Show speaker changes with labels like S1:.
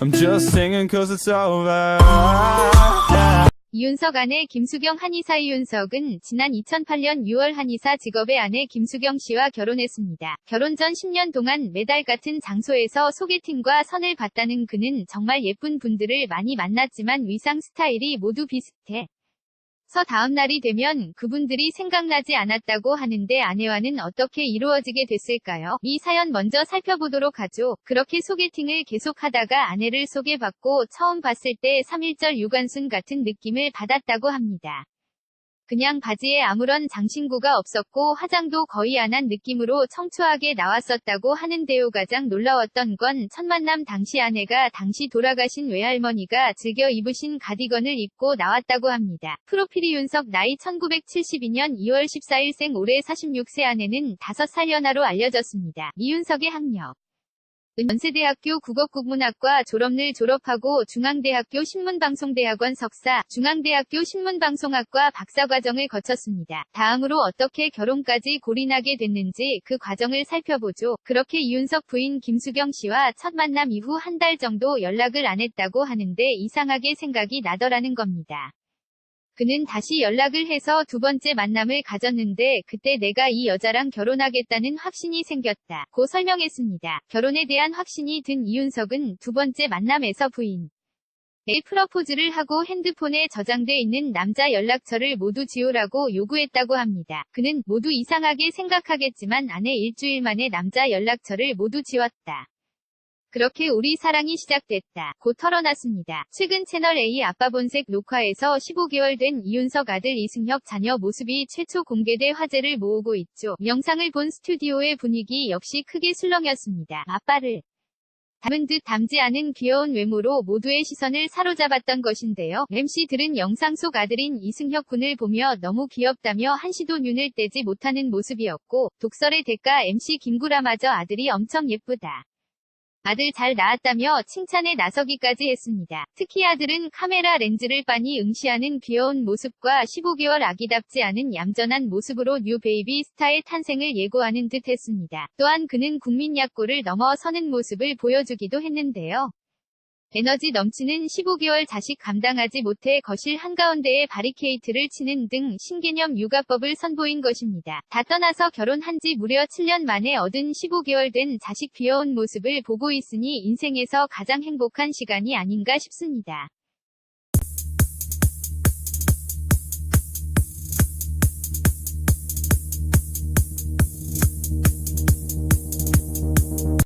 S1: I'm just singing cause it's over.
S2: 이윤석 아내 김수경 한의사 이윤석은 지난 2008년 6월 한의사 직업의 아내 김수경 씨와 결혼했습니다. 결혼 전 10년 동안 매달 같은 장소에서 소개팅과 선을 봤다는 그는 정말 예쁜 분들을 많이 만났지만 위상 스타일이 모두 비슷해. 다음 날이 되면 그분들이 생각나지 않았다고 하는데 아내와는 어떻게 이루어지게 됐을까요? 이 사연 먼저 살펴보도록 하죠. 그렇게 소개팅을 계속하다가 아내를 소개받고 처음 봤을 때 3.1절 유관순 같은 느낌을 받았다고 합니다. 그냥 바지에 아무런 장신구가 없었고 화장도 거의 안 한 느낌으로 청초하게 나왔었다고 하는데요. 가장 놀라웠던 건 첫 만남 당시 아내가 당시 돌아가신 외할머니가 즐겨 입으신 가디건을 입고 나왔다고 합니다. 프로필 이윤석 나이 1972년 2월 14일 생 올해 46세 아내는 5살 연하로 알려졌습니다. 이윤석의 학력 연세대학교 국어국문학과 졸업을 졸업하고 중앙대학교 신문방송대학원 석사, 중앙대학교 신문방송학과 박사과정을 거쳤습니다. 다음으로 어떻게 결혼까지 골인하게 됐는지 그 과정을 살펴보죠. 그렇게 이윤석 부인 김수경 씨와 첫 만남 이후 한 달 정도 연락을 안 했다고 하는데 이상하게 생각이 나더라는 겁니다. 그는 다시 연락을 해서 두 번째 만남을 가졌는데 그때 내가 이 여자랑 결혼하겠다는 확신이 생겼다 고 설명했습니다. 결혼에 대한 확신이 든 이윤석은 두 번째 만남에서 부인에 프러포즈를 하고 핸드폰에 저장돼 있는 남자 연락처를 모두 지우라고 요구했다고 합니다. 그는 모두 이상하게 생각하겠지만 아내 일주일 만에 남자 연락처를 모두 지웠다. 그렇게 우리 사랑이 시작됐다 고 털어놨습니다. 최근 채널A 아빠 본색 녹화에서 15개월 된 이윤석 아들 이승혁 자녀 모습이 최초 공개돼 화제를 모으고 있죠. 영상을 본 스튜디오의 분위기 역시 크게 술렁였습니다. 아빠를 닮은 듯 닮지 않은 귀여운 외모로 모두의 시선을 사로잡았던 것인데요. MC들은 영상 속 아들인 이승혁 군을 보며 너무 귀엽다며 한시도 눈을 떼지 못하는 모습이었고 독설의 대가 MC 김구라마저 아들이 엄청 예쁘다. 아들 잘 나왔다며 칭찬에 나서기까지 했습니다. 특히 아들은 카메라 렌즈를 빤히 응시하는 귀여운 모습과 15개월 아기답지 않은 얌전한 모습으로 뉴 베이비 스타의 탄생을 예고하는 듯 했습니다. 또한 그는 국민 약골을 넘어서는 모습을 보여주기도 했는데요. 에너지 넘치는 15개월 자식 감당하지 못해 거실 한가운데에 바리케이트를 치는 등 신개념 육아법을 선보인 것입니다. 다 떠나서 결혼한 지 무려 7년 만에 얻은 15개월 된 자식 귀여운 모습을 보고 있으니 인생에서 가장 행복한 시간이 아닌가 싶습니다.